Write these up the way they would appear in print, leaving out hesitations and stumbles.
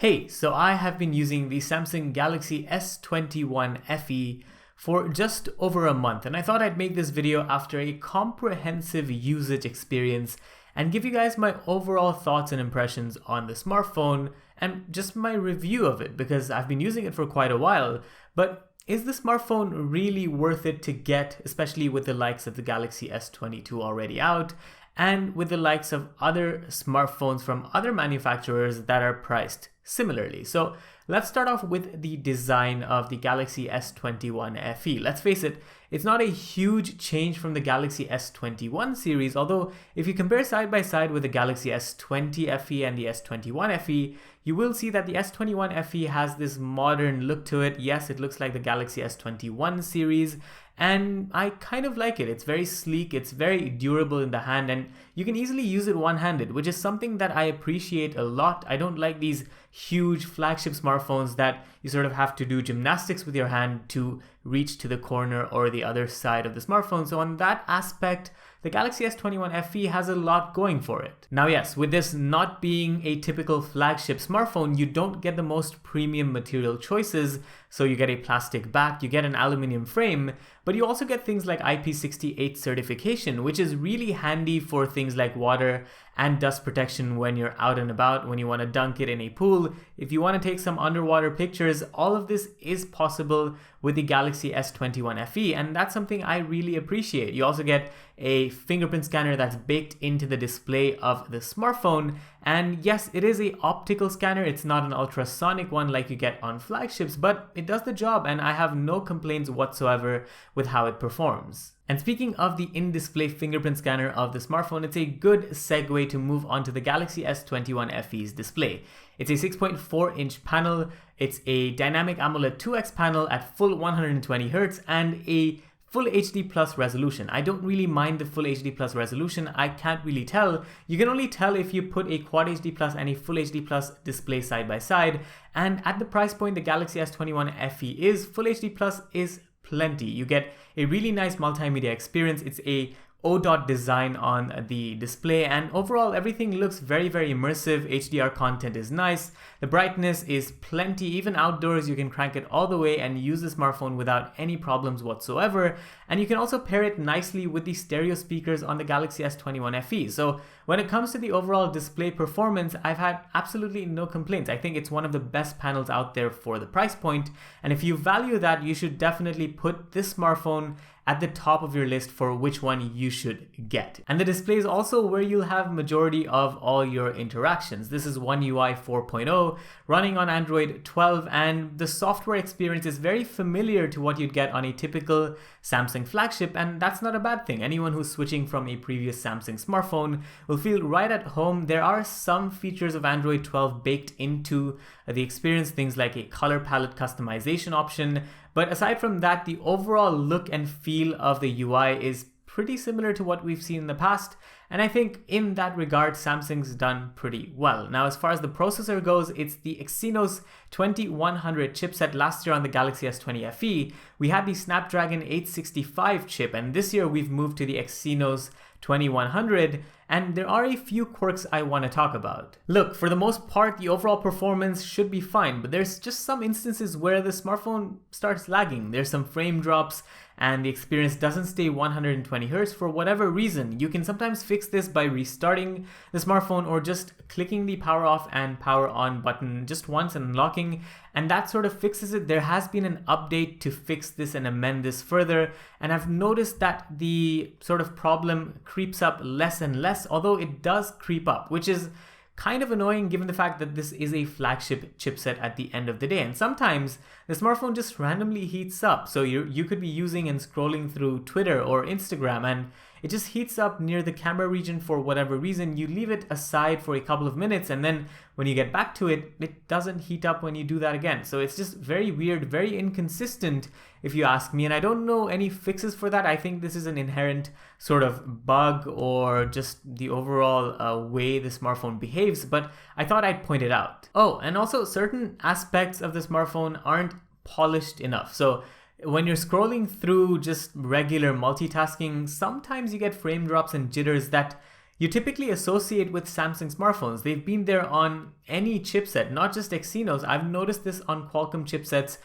Hey, so I have been using the Samsung Galaxy S21 FE for just over a month, and I thought I'd make this video after a comprehensive usage experience and give you guys my overall thoughts and impressions on the smartphone and just my review of it, because I've been using it for quite a while. But is the smartphone really worth it to get, especially with the likes of the Galaxy S22 already out, and with the likes of other smartphones from other manufacturers that are priced similarly? So let's start off with the design of the Galaxy S21 FE. Let's face it, it's not a huge change from the Galaxy S21 series, although if you compare side by side with the Galaxy S20 FE and the S21 FE, you will see that the S21 FE has this modern look to it. Yes, it looks like the Galaxy S21 series, and I kind of like it. It's very sleek, it's very durable in the hand, and you can easily use it one-handed, which is something that I appreciate a lot. I don't like these huge flagship smartphones that you sort of have to do gymnastics with your hand to reach to the corner or the other side of the smartphone. So on that aspect, the Galaxy S21 FE has a lot going for it. Now yes, with this not being a typical flagship smartphone, you don't get the most premium material choices. So you get a plastic back, you get an aluminum frame, but you also get things like IP68 certification, which is really handy for things like water and dust protection when you're out and about, when you want to dunk it in a pool. If you want to take some underwater pictures, all of this is possible with the Galaxy S21 FE, and that's something I really appreciate. You also get a fingerprint scanner that's baked into the display of the smartphone, and yes, it is an optical scanner. It's not an ultrasonic one like you get on flagships, but it does the job, and I have no complaints whatsoever with how it performs. And speaking of the in-display fingerprint scanner of the smartphone, it's a good segue to move on to the Galaxy S21 FE's display. It's a 6.4-inch panel, it's a dynamic AMOLED 2X panel at full 120Hz and a Full HD Plus resolution. I don't really mind the Full HD Plus resolution. I can't really tell. You can only tell if you put a Quad HD Plus and a Full HD Plus display side by side. And at the price point the Galaxy S21 FE is, Full HD Plus is plenty. You get a really nice multimedia experience. It's a O-dot design on the display, and overall everything looks very immersive. HDR content is nice, the brightness is plenty. Even outdoors you can crank it all the way and use the smartphone without any problems whatsoever, and you can also pair it nicely with the stereo speakers on the Galaxy S21 FE. So when it comes to the overall display performance, I've had absolutely no complaints. I think it's one of the best panels out there for the price point, and if you value that, you should definitely put this smartphone at the top of your list for which one you should get. And the display is also where you'll have majority of all your interactions. This is One UI 4.0 running on Android 12, and the software experience is very familiar to what you'd get on a typical Samsung flagship, and that's not a bad thing. Anyone who's switching from a previous Samsung smartphone will feel right at home. There are some features of Android 12 baked into the experience, things like a color palette customization option, but aside from that, the overall look and feel of the UI is pretty similar to what we've seen in the past, and I think in that regard Samsung's done pretty well. Now as far as the processor goes, it's the Exynos 2100 chipset. Last year on the Galaxy S20 FE we had the Snapdragon 865 chip, and this year we've moved to the Exynos 2100, and there are a few quirks I want to talk about. Look, for the most part the overall performance should be fine, but there's just some instances where the smartphone starts lagging. There's some frame drops and the experience doesn't stay 120Hz for whatever reason. You can sometimes fix this by restarting the smartphone or just clicking the power off and power on button just once and unlocking, and that sort of fixes it. There has been an update to fix this and amend this further, and I've noticed that the sort of problem creeps up less and less, although it does creep up, which is kind of annoying given the fact that this is a flagship chipset at the end of the day, and sometimes the smartphone just randomly heats up. So you could be using and scrolling through Twitter or Instagram, and it just heats up near the camera region for whatever reason. You leave it aside for a couple of minutes, and then when you get back to it, it doesn't heat up when you do that again. So it's just very weird, very inconsistent if you ask me, and I don't know any fixes for that. I think this is an inherent sort of bug or just the overall way the smartphone behaves, but I thought I'd point it out. Oh, and also certain aspects of the smartphone aren't polished enough. So when you're scrolling through just regular multitasking, sometimes you get frame drops and jitters that you typically associate with Samsung smartphones. They've been there on any chipset, not just Exynos. I've noticed this on Qualcomm chipsets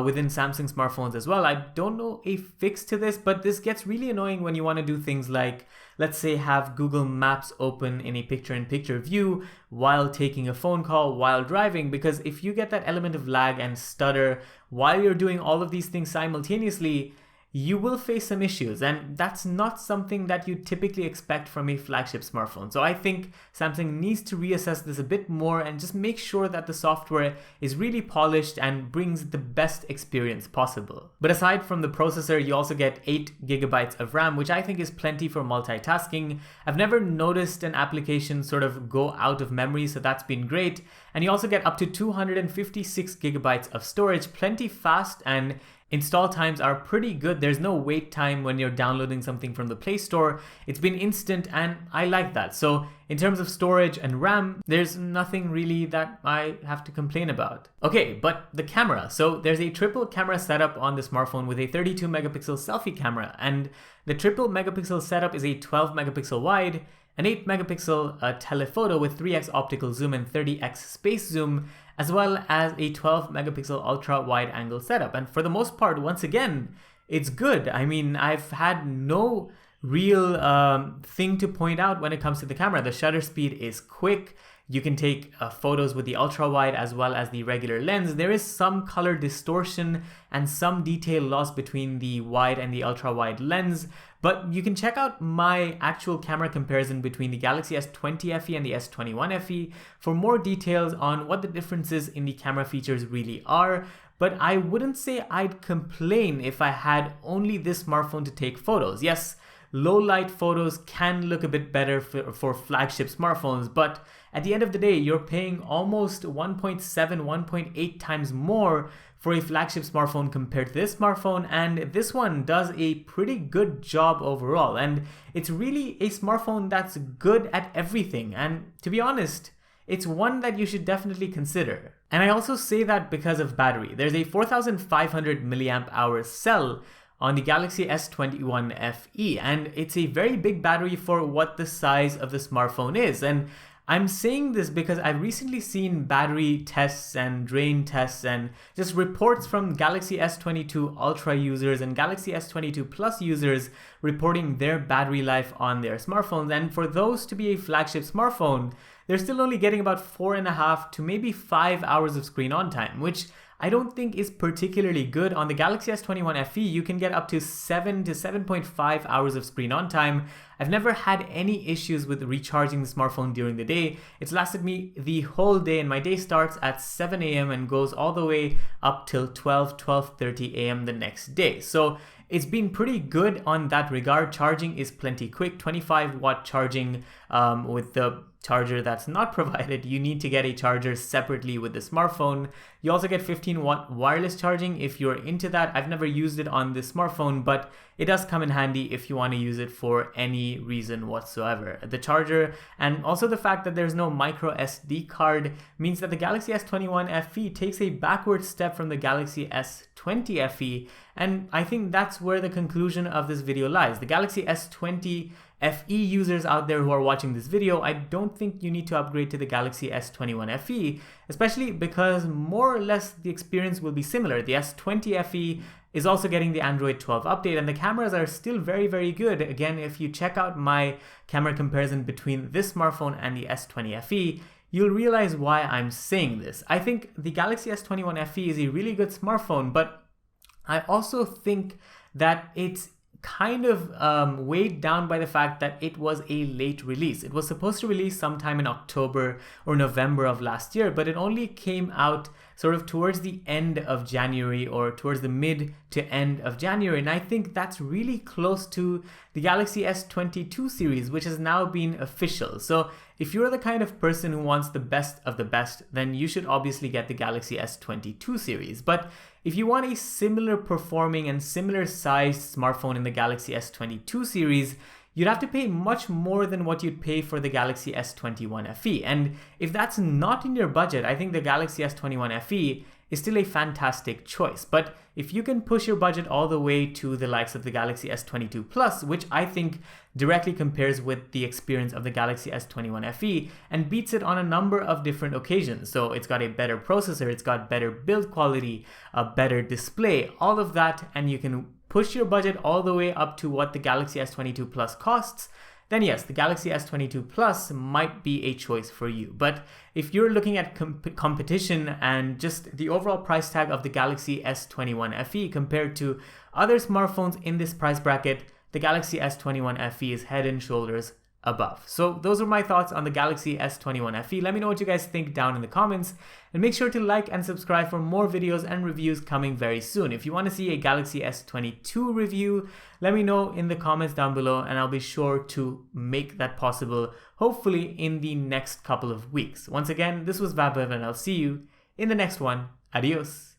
within Samsung smartphones as well. I don't know a fix to this, but this gets really annoying when you want to do things like, let's say, have Google Maps open in a picture-in-picture view while taking a phone call, while driving, because if you get that element of lag and stutter while you're doing all of these things simultaneously, you will face some issues, and that's not something that you typically expect from a flagship smartphone. So I think Samsung needs to reassess this a bit more and just make sure that the software is really polished and brings the best experience possible. But aside from the processor, you also get 8 GB of RAM, which I think is plenty for multitasking. I've never noticed an application sort of go out of memory, so that's been great. And you also get up to 256 GB of storage, plenty fast, and install times are pretty good. There's no wait time when you're downloading something from the Play Store. It's been instant, and I like that. So in terms of storage and RAM, there's nothing really that I have to complain about. Okay, but the camera. So there's a triple camera setup on the smartphone with a 32 megapixel selfie camera, and the triple megapixel setup is a 12 megapixel wide, an 8 megapixel telephoto with 3x optical zoom and 30x space zoom, as well as a 12 megapixel ultra wide angle setup. And for the most part, once again, it's good. I mean, I've had no real thing to point out when it comes to the camera. The shutter speed is quick. You can take photos with the ultra wide as well as the regular lens. There is some color distortion and some detail loss between the wide and the ultra wide lens, but you can check out my actual camera comparison between the Galaxy S20 FE and the S21 FE for more details on what the differences in the camera features really are. But I wouldn't say I'd complain if I had only this smartphone to take photos. Yes, low light photos can look a bit better for flagship smartphones, but at the end of the day, you're paying almost 1.7, 1.8 times more for a flagship smartphone compared to this smartphone, and this one does a pretty good job overall. And it's really a smartphone that's good at everything, and to be honest, it's one that you should definitely consider. And I also say that because of battery. There's a 4500 milliamp hour cell on the Galaxy S21 FE, and it's a very big battery for what the size of the smartphone is. And I'm saying this because I've recently seen battery tests and drain tests and just reports from Galaxy S22 Ultra users and Galaxy S22 Plus users reporting their battery life on their smartphones. And for those to be a flagship smartphone, they're still only getting about 4.5 to maybe 5 hours of screen on time, which I don't think is particularly good. On the Galaxy S21 FE, you can get up to 7 to 7.5 hours of screen on time. I've never had any issues with recharging the smartphone during the day. It's lasted me the whole day, and my day starts at 7 a.m. and goes all the way up till 12:30 a.m. the next day. So it's been pretty good on that regard. Charging is plenty quick, 25-watt charging with the charger that's not provided. You need to get a charger separately with the smartphone. You also get 15-watt wireless charging if you're into that. I've never used it on this smartphone, but it does come in handy if you want to use it for any reason whatsoever. The charger and also the fact that there's no micro SD card means that the Galaxy S21 FE takes a backward step from the Galaxy S20 FE, and I think that's where the conclusion of this video lies. The Galaxy S20 FE users out there who are watching this video, I don't think you need to upgrade to the Galaxy S21 FE, especially because more or less the experience will be similar. The S20 FE is also getting the Android 12 update, and the cameras are still very, very good. Again, if you check out my camera comparison between this smartphone and the S20 FE, you'll realize why I'm saying this. I think the Galaxy S21 FE is a really good smartphone, but I also think that it's kind of weighed down by the fact that it was a late release. It was supposed to release sometime in October or November of last year, but it only came out sort of towards the end of January or towards the mid to end of January. And I think that's really close to the Galaxy S22 series, which has now been official. So if you're the kind of person who wants the best of the best, then you should obviously get the Galaxy S22 series. But if you want a similar performing and similar sized smartphone in the Galaxy S22 series, you'd have to pay much more than what you'd pay for the Galaxy S21 FE. And if that's not in your budget, I think the Galaxy S21 FE is still a fantastic choice. But if you can push your budget all the way to the likes of the Galaxy S22 Plus, which I think directly compares with the experience of the Galaxy S21 FE and beats it on a number of different occasions. So it's got a better processor, it's got better build quality, a better display, all of that, and you can push your budget all the way up to what the Galaxy S22 Plus costs, then yes, the Galaxy S22 Plus might be a choice for you. But if you're looking at competition and just the overall price tag of the Galaxy S21 FE compared to other smartphones in this price bracket, the Galaxy S21 FE is head and shoulders above. So those are my thoughts on the Galaxy S21 FE. Let me know what you guys think down in the comments, and make sure to like and subscribe for more videos and reviews coming very soon. If you want to see a Galaxy S22 review, let me know in the comments down below, and I'll be sure to make that possible, hopefully in the next couple of weeks. Once again, this was Vaibhav, and I'll see you in the next one. Adios.